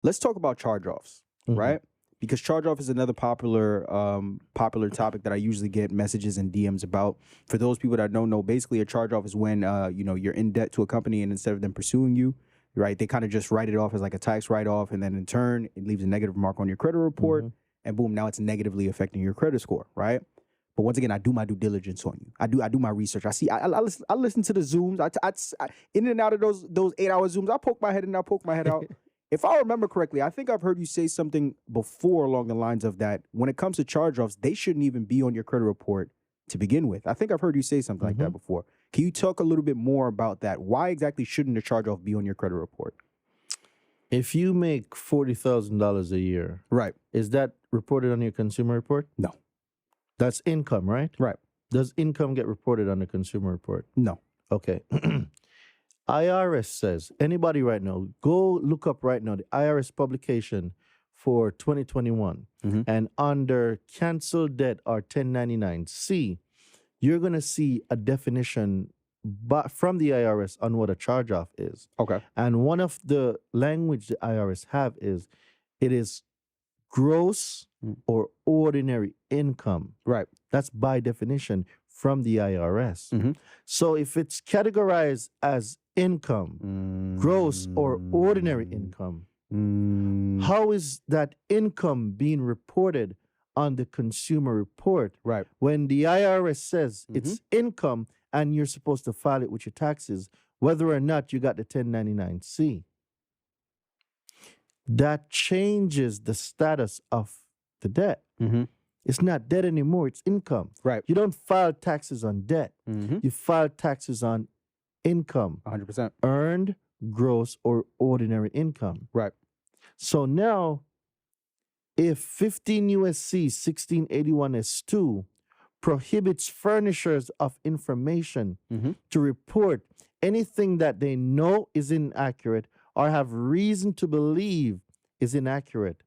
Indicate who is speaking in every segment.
Speaker 1: Let's talk about charge-offs, right? Because charge-off is another popular topic that I usually get messages and DMs about. For those people that don't know, basically a charge-off is when you're in debt to a company, and instead of them pursuing you, right, they kind of just write it off as like a tax write-off, and then in turn it leaves a negative mark on your credit report, and boom, now it's negatively affecting your credit score, right? But once again, I do my due diligence on you. I do my research. I listen to the Zooms. I in and out of those 8-hour Zooms. I poke my head in, I poke my head out. If I remember correctly, I think I've heard you say something before along the lines of that when it comes to charge-offs, they shouldn't even be on your credit report to begin with. I think I've heard you say something like that before. Can you talk a little bit more about that? Why exactly shouldn't a charge-off be on your credit report?
Speaker 2: If you make $40,000 a year,
Speaker 1: right,
Speaker 2: is that reported on your consumer report?
Speaker 1: No.
Speaker 2: That's income, right?
Speaker 1: Right.
Speaker 2: Does income get reported on the consumer report?
Speaker 1: No.
Speaker 2: Okay. IRS says, anybody right now, go look up right now the IRS publication for 2021. And under cancel debt or 1099-C, you're going to see a definition from the IRS on what a charge-off is.
Speaker 1: Okay.
Speaker 2: And one of the language the IRS have is, it is gross or ordinary income.
Speaker 1: Right.
Speaker 2: That's by definition from the IRS. So if it's categorized as income, gross or ordinary income, how is that income being reported on the consumer report?
Speaker 1: Right.
Speaker 2: When the IRS says it's income and you're supposed to file it with your taxes, whether or not you got the 1099-C. That changes the status of the debt. It's not debt anymore, it's income.
Speaker 1: Right.
Speaker 2: You don't file taxes on debt. You file taxes on income.
Speaker 1: 100%.
Speaker 2: Earned, gross, or ordinary income.
Speaker 1: Right.
Speaker 2: So now, if 15 USC 1681 S2 prohibits furnishers of information to report anything that they know is inaccurate or have reason to believe is inaccurate,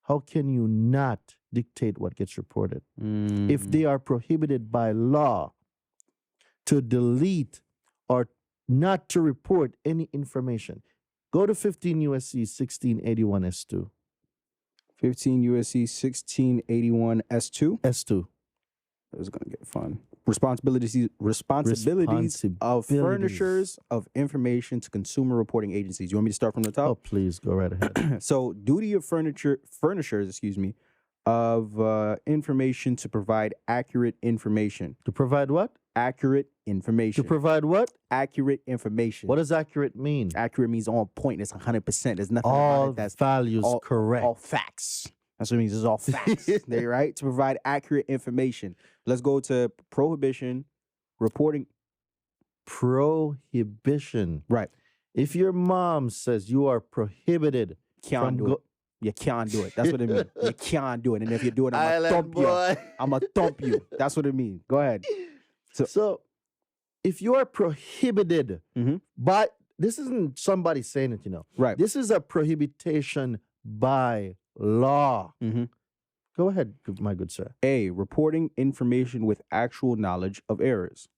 Speaker 2: how can you not dictate what gets reported? If they are prohibited by law to delete or not to report any information, go to 15 USC 1681 S2.
Speaker 1: 15 USC 1681 S2.
Speaker 2: S2.
Speaker 1: This is going to get fun. Responsibilities of furnishers of information to consumer reporting agencies. You want me to start from the top?
Speaker 2: Oh, please go right ahead.
Speaker 1: So, duty of furnishers, of information to provide accurate information.
Speaker 2: To provide what?
Speaker 1: Accurate information.
Speaker 2: To provide what?
Speaker 1: Accurate information.
Speaker 2: What does accurate mean?
Speaker 1: Accurate means on point. It's 100%. There's nothing
Speaker 2: All
Speaker 1: about it that's
Speaker 2: values correct.
Speaker 1: All facts. That's what it means. It's all facts. There, right? To provide accurate information. Let's go to prohibition, reporting.
Speaker 2: Prohibition.
Speaker 1: Right.
Speaker 2: If your mom says you are prohibited
Speaker 1: Can't do it. You can't do it. That's what it means. You can't do it. And if you do it, I'm going to thump you. I'm going to thump you. That's what it means. Go ahead.
Speaker 2: So if you are prohibited by, this isn't somebody saying it,
Speaker 1: Right.
Speaker 2: This is a prohibition by law. Go ahead, my good sir.
Speaker 1: A, reporting information with actual knowledge of errors.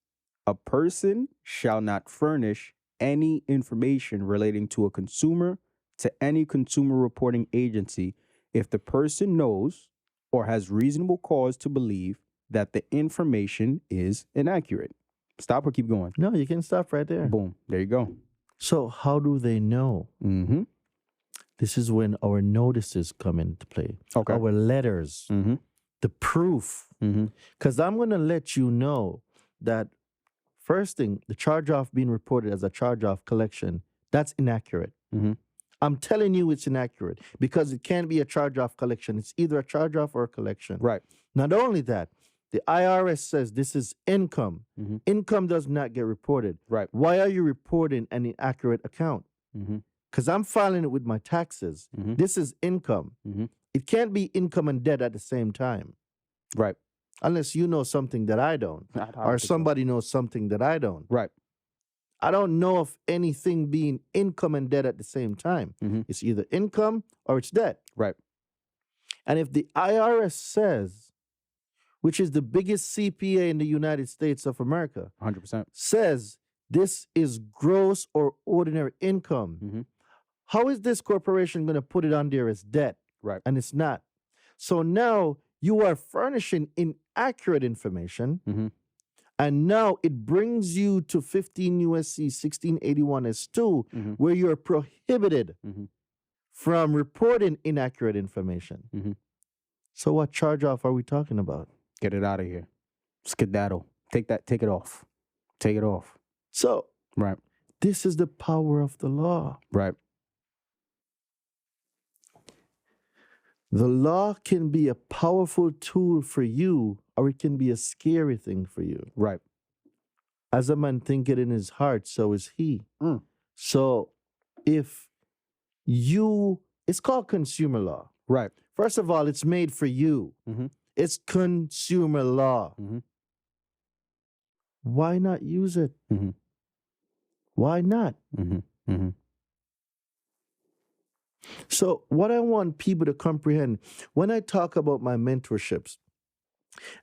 Speaker 1: A person shall not furnish any information relating to a consumer to any consumer reporting agency if the person knows or has reasonable cause to believe that the information is inaccurate. Stop or keep going?
Speaker 2: No, you can stop right there.
Speaker 1: Boom. There you go.
Speaker 2: So how do they know? This is when our notices come into play.
Speaker 1: Okay.
Speaker 2: Our letters, the proof. Because I'm going to let you know that first thing, the charge-off being reported as a charge-off collection, that's inaccurate. I'm telling you it's inaccurate because it can't be a charge-off collection. It's either a charge-off or a collection.
Speaker 1: Right.
Speaker 2: Not only that, the IRS says this is income. Income does not get reported.
Speaker 1: Right.
Speaker 2: Why are you reporting an inaccurate account? Because I'm filing it with my taxes. This is income. It can't be income and debt at the same time.
Speaker 1: Right.
Speaker 2: Unless you know something that I don't. Or somebody knows something that I don't.
Speaker 1: Right.
Speaker 2: I don't know of anything being income and debt at the same time. It's either income or it's debt.
Speaker 1: Right.
Speaker 2: And if the IRS says, which is the biggest CPA in the United States of America,
Speaker 1: 100%.
Speaker 2: says this is gross or ordinary income, How is this corporation going to put it on there as debt?
Speaker 1: Right.
Speaker 2: And it's not. So now you are furnishing inaccurate information.
Speaker 1: Mm-hmm.
Speaker 2: And now it brings you to 15 USC 1681 S2,
Speaker 1: Mm-hmm.
Speaker 2: where you're prohibited
Speaker 1: Mm-hmm.
Speaker 2: from reporting inaccurate information.
Speaker 1: Mm-hmm.
Speaker 2: So what charge off are we talking about?
Speaker 1: Get it out of here. Skedaddle. Take it off. Take it off.
Speaker 2: So
Speaker 1: Right.
Speaker 2: this is the power of the law.
Speaker 1: Right.
Speaker 2: The law can be a powerful tool for you, or it can be a scary thing for you.
Speaker 1: Right.
Speaker 2: As a man thinketh in his heart, so is he.
Speaker 1: Mm.
Speaker 2: So if it's called consumer law.
Speaker 1: Right.
Speaker 2: First of all, it's made for you.
Speaker 1: Mm-hmm.
Speaker 2: It's consumer law.
Speaker 1: Mm-hmm.
Speaker 2: Why not use it?
Speaker 1: Mm-hmm.
Speaker 2: Why not?
Speaker 1: Mm-hmm. Mm-hmm.
Speaker 2: So what I want people to comprehend, when I talk about my mentorships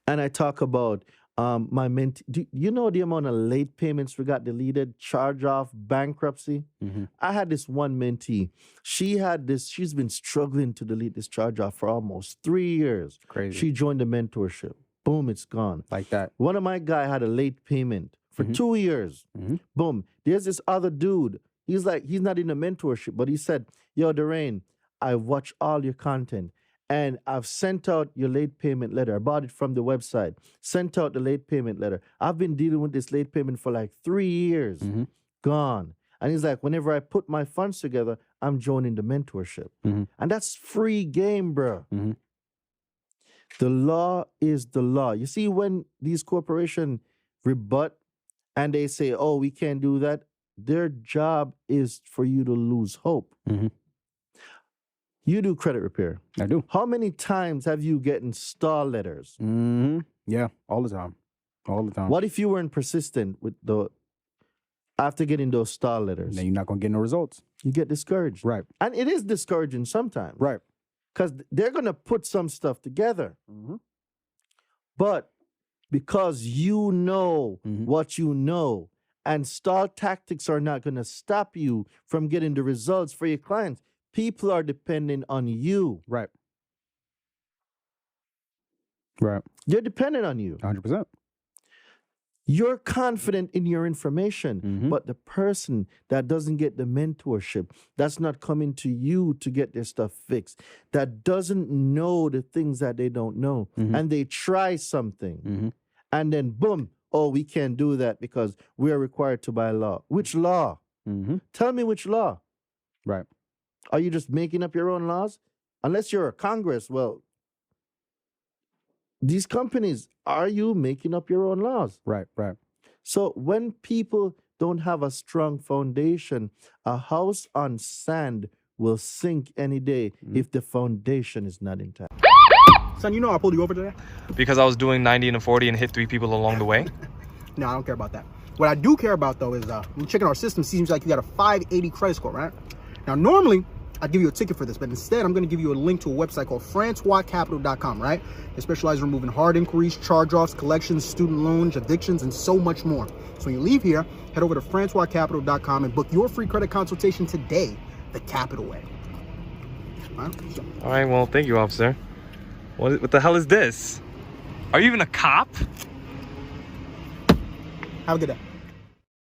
Speaker 2: and I talk about my do you know the amount of late payments we got deleted, charge off, bankruptcy?
Speaker 1: Mm-hmm.
Speaker 2: I had this one mentee. She's been struggling to delete this charge off for almost 3 years.
Speaker 1: Crazy.
Speaker 2: She joined the mentorship. Boom, it's gone.
Speaker 1: Like that.
Speaker 2: One of my guy had a late payment for
Speaker 1: Mhm.
Speaker 2: 2 years.
Speaker 1: Mm-hmm.
Speaker 2: Boom. There's this other dude. He's not in the mentorship, but he said, yo, Darain, I watch all your content and I've sent out your late payment letter. I bought it from the website, sent out the late payment letter. I've been dealing with this late payment for like 3 years.
Speaker 1: Mm-hmm.
Speaker 2: Gone. And he's like, whenever I put my funds together, I'm joining the mentorship.
Speaker 1: Mm-hmm.
Speaker 2: And that's free game, bro.
Speaker 1: Mm-hmm.
Speaker 2: The law is the law. You see, when these corporations rebut and they say, oh, we can't do that, their job is for you to lose hope.
Speaker 1: Mm-hmm.
Speaker 2: You do credit repair.
Speaker 1: I do.
Speaker 2: How many times have you gotten stall letters?
Speaker 1: Mm-hmm. Yeah, all the time. All the time.
Speaker 2: What if you weren't persistent with after getting those stall letters?
Speaker 1: Then you're not going to get no results.
Speaker 2: You get discouraged.
Speaker 1: Right.
Speaker 2: And it is discouraging sometimes.
Speaker 1: Right.
Speaker 2: Because they're going to put some stuff together.
Speaker 1: Mm-hmm.
Speaker 2: But because you know
Speaker 1: Mhm.
Speaker 2: what you know, and stall tactics are not going to stop you from getting the results for your clients. People are depending on you.
Speaker 1: Right. Right.
Speaker 2: They're dependent on you.
Speaker 1: 100%.
Speaker 2: You're confident in your information,
Speaker 1: Mhm.
Speaker 2: but the person that doesn't get the mentorship, that's not coming to you to get their stuff fixed, that doesn't know the things that they don't know,
Speaker 1: Mhm.
Speaker 2: and they try something,
Speaker 1: Mm-hmm.
Speaker 2: and then boom, oh, we can't do that because we are required to by law. Which law?
Speaker 1: Mm-hmm.
Speaker 2: Tell me which law.
Speaker 1: Right.
Speaker 2: Are you just making up your own laws? Unless you're a Congress, well, these companies, are you making up your own laws?
Speaker 1: Right. Right.
Speaker 2: So when people don't have a strong foundation, a house on sand will sink any day if the foundation is not intact.
Speaker 1: Son, you know I pulled you over today?
Speaker 3: Because I was doing 90 and a 40 and hit 3 people along the way?
Speaker 1: No, I don't care about that. What I do care about, though, is when checking our system, seems like you got a 580 credit score, right? Now, normally, I'd give you a ticket for this, but instead, I'm going to give you a link to a website called francoiscapital.com, right? They specialize in removing hard inquiries, charge-offs, collections, student loans, evictions, and so much more. So when you leave here, head over to francoiscapital.com and book your free credit consultation today, the Capital way. All right? So,
Speaker 3: All right, well, thank you, officer. What the hell is this? Are you even a cop?
Speaker 1: have a good day.